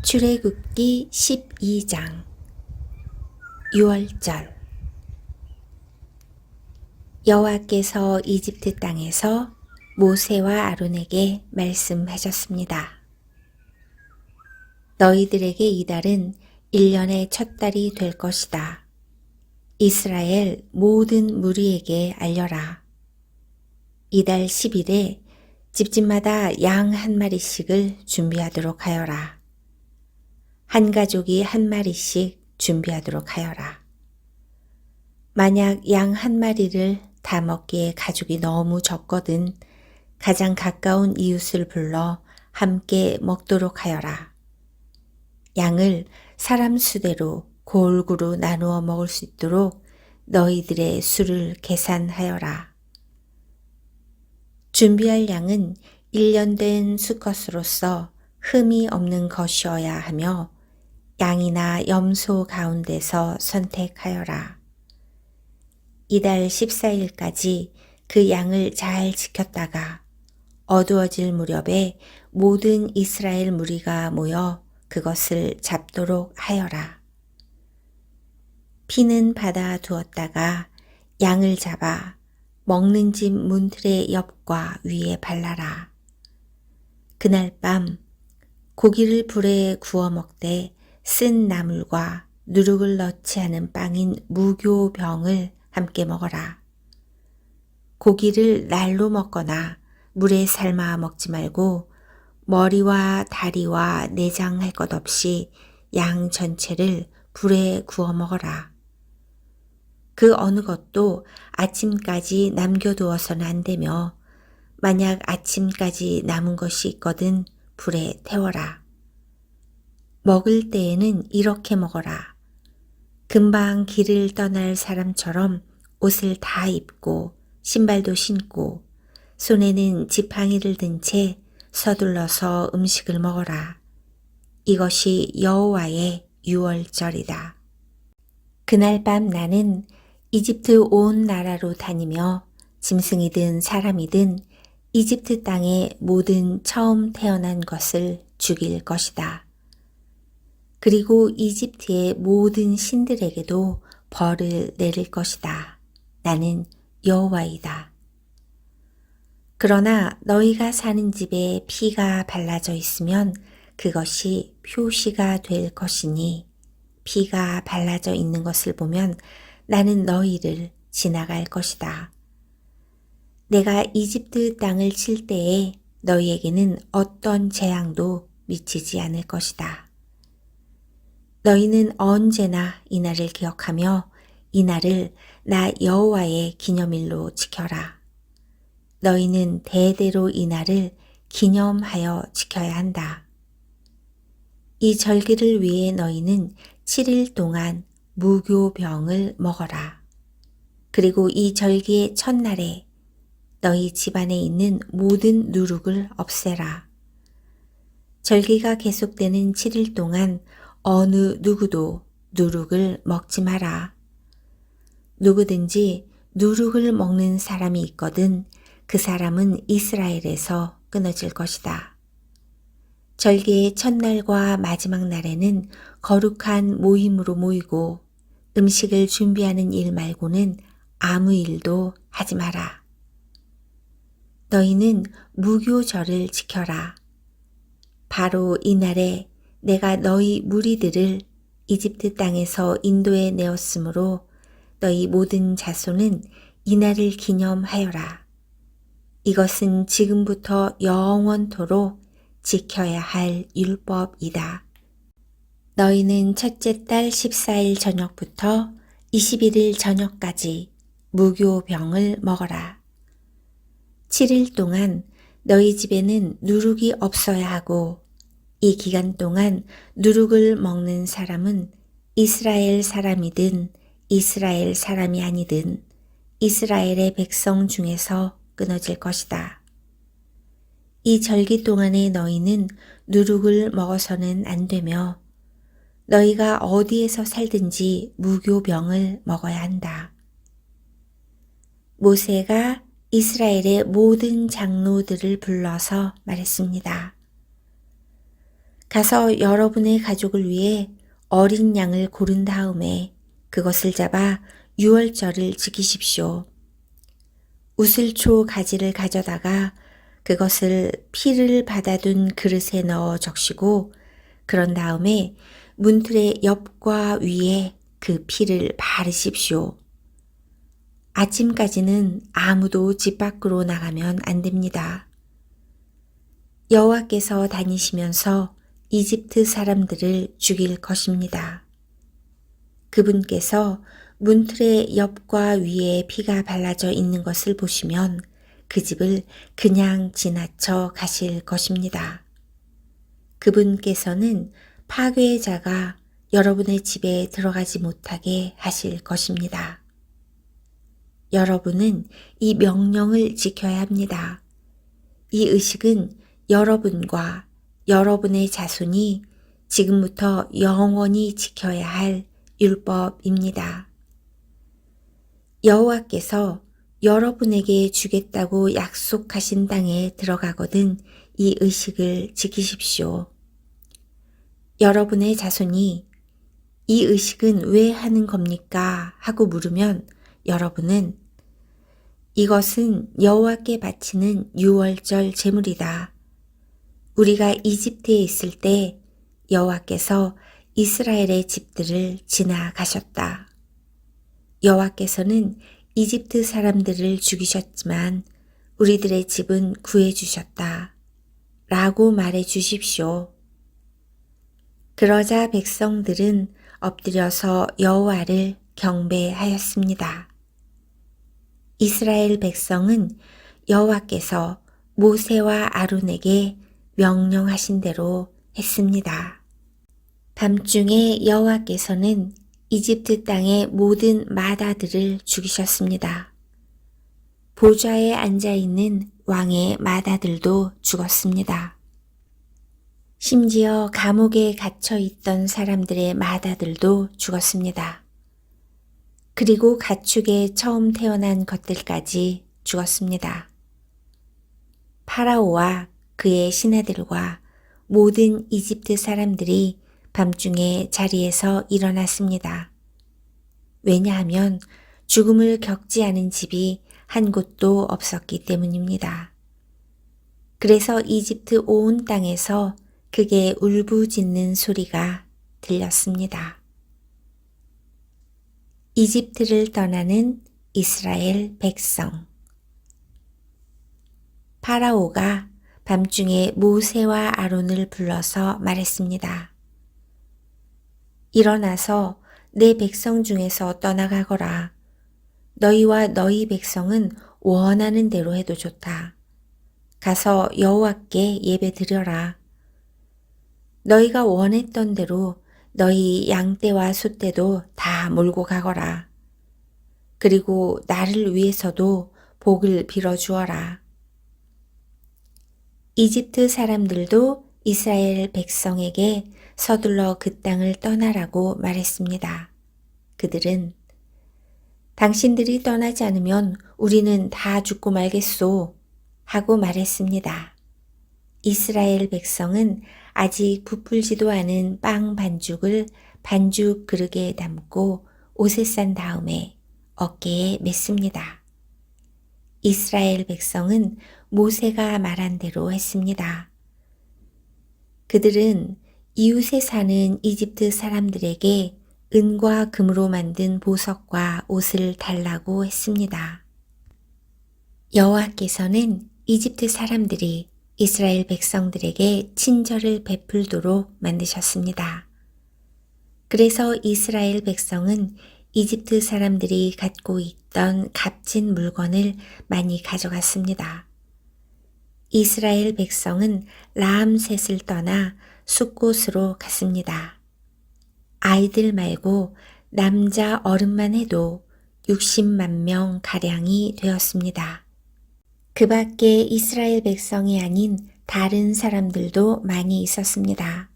출애굽기 12장 6월절. 여호와께서 이집트 땅에서 모세와 아론에게 말씀하셨습니다. 너희들에게 이달은 1년의 첫 달이 될 것이다. 이스라엘 모든 무리에게 알려라. 이달 10일에 집집마다 양 한 마리씩을 준비하도록 하여라. 한 가족이 한 마리씩 준비하도록 하여라. 만약 양 한 마리를 다 먹기에 가족이 너무 적거든 가장 가까운 이웃을 불러 함께 먹도록 하여라. 양을 사람 수대로 골고루 나누어 먹을 수 있도록 너희들의 수를 계산하여라. 준비할 양은 1년 된 수컷으로서 흠이 없는 것이어야 하며 양이나 염소 가운데서 선택하여라. 이달 14일까지 그 양을 잘 지켰다가 어두워질 무렵에 모든 이스라엘 무리가 모여 그것을 잡도록 하여라. 피는 받아 두었다가 양을 잡아 먹는 집 문틀의 옆과 위에 발라라. 그날 밤 고기를 불에 구워 먹되 쓴 나물과 누룩을 넣지 않은 빵인 무교병을 함께 먹어라. 고기를 날로 먹거나 물에 삶아 먹지 말고 머리와 다리와 내장 할 것 없이 양 전체를 불에 구워 먹어라. 그 어느 것도 아침까지 남겨두어서는 안 되며 만약 아침까지 남은 것이 있거든 불에 태워라. 먹을 때에는 이렇게 먹어라. 금방 길을 떠날 사람처럼 옷을 다 입고 신발도 신고 손에는 지팡이를 든 채 서둘러서 음식을 먹어라. 이것이 여호와의 유월절이다. 그날 밤 나는 이집트 온 나라로 다니며 짐승이든 사람이든 이집트 땅의 모든 처음 태어난 것을 죽일 것이다. 그리고 이집트의 모든 신들에게도 벌을 내릴 것이다. 나는 여호와이다. 그러나 너희가 사는 집에 피가 발라져 있으면 그것이 표시가 될 것이니 피가 발라져 있는 것을 보면 나는 너희를 지나갈 것이다. 내가 이집트 땅을 칠 때에 너희에게는 어떤 재앙도 미치지 않을 것이다. 너희는 언제나 이 날을 기억하며 이 날을 나 여호와의 기념일로 지켜라. 너희는 대대로 이 날을 기념하여 지켜야 한다. 이 절기를 위해 너희는 7일 동안 무교병을 먹어라. 그리고 이 절기의 첫날에 너희 집안에 있는 모든 누룩을 없애라. 절기가 계속되는 7일 동안 어느 누구도 누룩을 먹지 마라. 누구든지 누룩을 먹는 사람이 있거든 그 사람은 이스라엘에서 끊어질 것이다. 절기의 첫날과 마지막 날에는 거룩한 모임으로 모이고 음식을 준비하는 일 말고는 아무 일도 하지 마라. 너희는 무교절을 지켜라. 바로 이날에 내가 너희 무리들을 이집트 땅에서 인도해 내었으므로 너희 모든 자손은 이날을 기념하여라. 이것은 지금부터 영원토록 지켜야 할 율법이다. 너희는 첫째 달 14일 저녁부터 21일 저녁까지 무교병을 먹어라. 7일 동안 너희 집에는 누룩이 없어야 하고 이 기간 동안 누룩을 먹는 사람은 이스라엘 사람이든 이스라엘 사람이 아니든 이스라엘의 백성 중에서 끊어질 것이다. 이 절기 동안에 너희는 누룩을 먹어서는 안 되며 너희가 어디에서 살든지 무교병을 먹어야 한다. 모세가 이스라엘의 모든 장로들을 불러서 말했습니다. 가서 여러분의 가족을 위해 어린 양을 고른 다음에 그것을 잡아 유월절을 지키십시오. 우슬초 가지를 가져다가 그것을 피를 받아둔 그릇에 넣어 적시고 그런 다음에 문틀의 옆과 위에 그 피를 바르십시오. 아침까지는 아무도 집 밖으로 나가면 안 됩니다. 여호와께서 다니시면서 이집트 사람들을 죽일 것입니다. 그분께서 문틀의 옆과 위에 피가 발라져 있는 것을 보시면 그 집을 그냥 지나쳐 가실 것입니다. 그분께서는 파괴자가 여러분의 집에 들어가지 못하게 하실 것입니다. 여러분은 이 명령을 지켜야 합니다. 이 의식은 여러분과 여러분의 자손이 지금부터 영원히 지켜야 할 율법입니다. 여호와께서 여러분에게 주겠다고 약속하신 땅에 들어가거든 이 의식을 지키십시오. 여러분의 자손이 이 의식은 왜 하는 겁니까? 하고 물으면 여러분은 이것은 여호와께 바치는 유월절 제물이다. 우리가 이집트에 있을 때 여호와께서 이스라엘의 집들을 지나가셨다. 여호와께서는 이집트 사람들을 죽이셨지만 우리들의 집은 구해주셨다. 라고 말해 주십시오. 그러자 백성들은 엎드려서 여호와를 경배하였습니다. 이스라엘 백성은 여호와께서 모세와 아론에게 명령하신 대로 했습니다. 밤중에 여호와께서는 이집트 땅의 모든 마다들을 죽이셨습니다. 보좌에 앉아있는 왕의 마다들도 죽었습니다. 심지어 감옥에 갇혀있던 사람들의 마다들도 죽었습니다. 그리고 가축에 처음 태어난 것들까지 죽었습니다. 파라오와 그의 신하들과 모든 이집트 사람들이 밤중에 자리에서 일어났습니다. 왜냐하면 죽음을 겪지 않은 집이 한 곳도 없었기 때문입니다. 그래서 이집트 온 땅에서 크게 울부짖는 소리가 들렸습니다. 이집트를 떠나는 이스라엘 백성. 파라오가 밤중에 모세와 아론을 불러서 말했습니다. 일어나서 내 백성 중에서 떠나가거라. 너희와 너희 백성은 원하는 대로 해도 좋다. 가서 여호와께 예배 드려라. 너희가 원했던 대로 너희 양떼와 소떼도 다 몰고 가거라. 그리고 나를 위해서도 복을 빌어주어라. 이집트 사람들도 이스라엘 백성에게 서둘러 그 땅을 떠나라고 말했습니다. 그들은 당신들이 떠나지 않으면 우리는 다 죽고 말겠소 하고 말했습니다. 이스라엘 백성은 아직 부풀지도 않은 빵 반죽을 반죽 그릇에 담고 옷에 싼 다음에 어깨에 맸습니다. 이스라엘 백성은 모세가 말한 대로 했습니다. 그들은 이웃에 사는 이집트 사람들에게 은과 금으로 만든 보석과 옷을 달라고 했습니다. 여호와께서는 이집트 사람들이 이스라엘 백성들에게 친절을 베풀도록 만드셨습니다. 그래서 이스라엘 백성은 이집트 사람들이 갖고 있던 값진 물건을 많이 가져갔습니다. 이스라엘 백성은 라암셋을 떠나 숫곳으로 갔습니다. 아이들 말고 남자 어른만 해도 60만 명 가량이 되었습니다. 그 밖에 이스라엘 백성이 아닌 다른 사람들도 많이 있었습니다.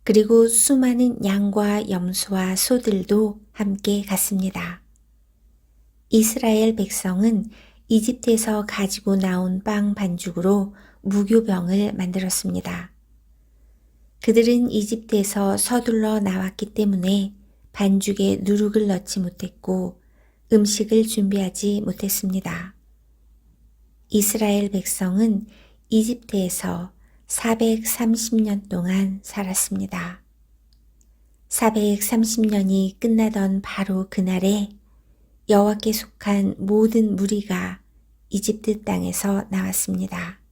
그리고 수많은 양과 염소와 소들도 함께 갔습니다. 이스라엘 백성은 이집트에서 가지고 나온 빵 반죽으로 무교병을 만들었습니다. 그들은 이집트에서 서둘러 나왔기 때문에 반죽에 누룩을 넣지 못했고 음식을 준비하지 못했습니다. 이스라엘 백성은 이집트에서 430년 동안 살았습니다. 430년이 끝나던 바로 그날에 여호와께 속한 모든 무리가 이집트 땅에서 나왔습니다.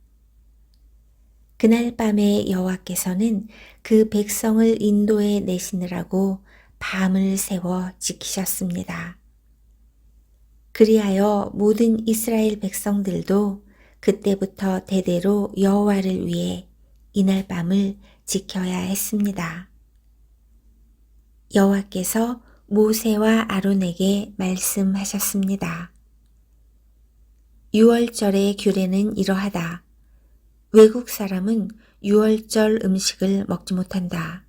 그날 밤에 여호와께서는 그 백성을 인도해 내시느라고 밤을 새워 지키셨습니다. 그리하여 모든 이스라엘 백성들도 그때부터 대대로 여호와를 위해 이날 밤을 지켜야 했습니다. 여호와께서 모세와 아론에게 말씀하셨습니다. 유월절의 규례는 이러하다. 외국 사람은 유월절 음식을 먹지 못한다.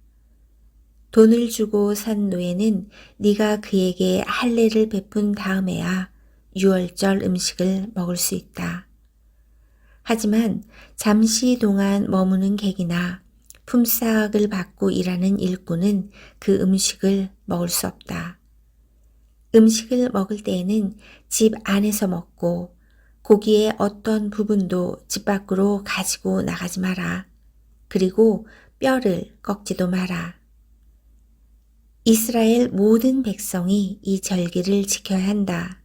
돈을 주고 산 노예는 네가 그에게 할례를 베푼 다음에야 유월절 음식을 먹을 수 있다. 하지만 잠시 동안 머무는 객이나 품삯을 받고 일하는 일꾼은 그 음식을 먹을 수 없다. 음식을 먹을 때에는 집 안에서 먹고 고기의 어떤 부분도 집 밖으로 가지고 나가지 마라. 그리고 뼈를 꺾지도 마라. 이스라엘 모든 백성이 이 절기를 지켜야 한다.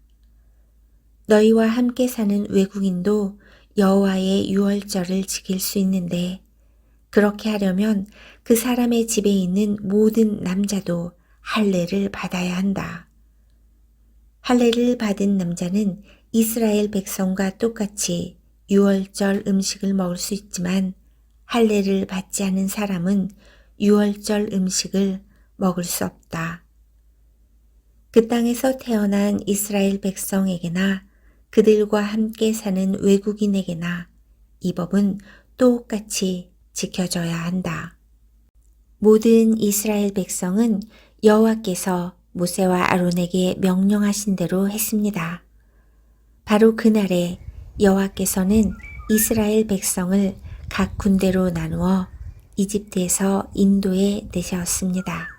너희와 함께 사는 외국인도 여호와의 유월절을 지킬 수 있는데 그렇게 하려면 그 사람의 집에 있는 모든 남자도 할례를 받아야 한다. 할례를 받은 남자는 이스라엘 백성과 똑같이 유월절 음식을 먹을 수 있지만 할례를 받지 않은 사람은 유월절 음식을 먹을 수 없다. 그 땅에서 태어난 이스라엘 백성에게나 그들과 함께 사는 외국인에게나 이 법은 똑같이 지켜져야 한다. 모든 이스라엘 백성은 여호와께서 모세와 아론에게 명령하신 대로 했습니다. 바로 그날에 여호와께서는 이스라엘 백성을 각 군대로 나누어 이집트에서 인도해 내셨습니다.